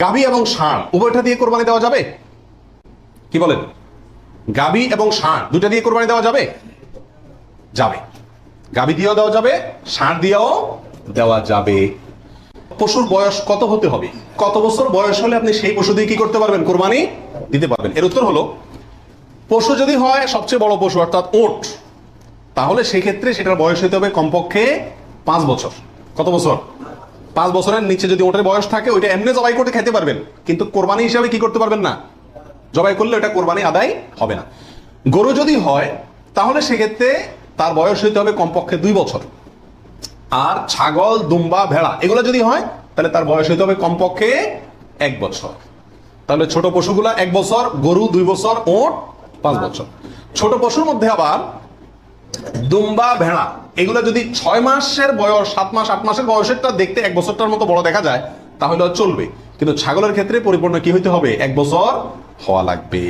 গাভী এবং ষাঁড় উভয়টা দিয়ে কোরবানি দেওয়া যাবে? কি বলেন? গাভী এবং ষাঁড় দুটা দিয়ে কোরবানি দেওয়া যাবে? যাবে। গাভী দিয়েও দেওয়া যাবে, ষাঁড় দিয়েও দেওয়া যাবে। পশুর বয়স কত হতে হবে? কত বছর বয়স হলে আপনি সেই পশু দিয়ে কি করতে পারবেন? কোরবানি দিতে পারবেন। এর উত্তর হলো, পশু যদি হয় সবচেয়ে বড় পশু অর্থাৎ উট, তাহলে সেক্ষেত্রে সেটার বয়স হতে হবে কমপক্ষে 5 বছর। কত বছর? 5 বছরের নিচে যদি ওটার বয়স থাকে, ওইটা এমনি জবাই করতে খেতে পারবেন, কিন্তু কোরবানি হিসাবে কি করতে পারবেন না। জবাই করলে ওটা কোরবানি আদায় হবে না। গরু যদি হয় তাহলে সেক্ষেত্রে তার বয়স হতে হবে কমপক্ষে 2 বছর। আর ছাগল, দুম্বা, ভেড়া এগুলো যদি হয় তাহলে তার বয়স হতে হবে কমপক্ষে 1 বছর। তাহলে ছোট পশুগুলা 1 বছর, গরু 2 বছর, ওট 5 বছর। ছোট পশুর মধ্যে আবার দুম্বা, ভেড়া এগুলো যদি 6 মাসের বয়স, 7 মাস, 8 মাসের বয়সেরটা দেখতে 1 বছরটার মতো বড় দেখা যায় তাহলে চলবে, কিন্তু ছাগলের ক্ষেত্রে পরিপূর্ণ কি হইতে হবে? 1 বছর হওয়া লাগবে।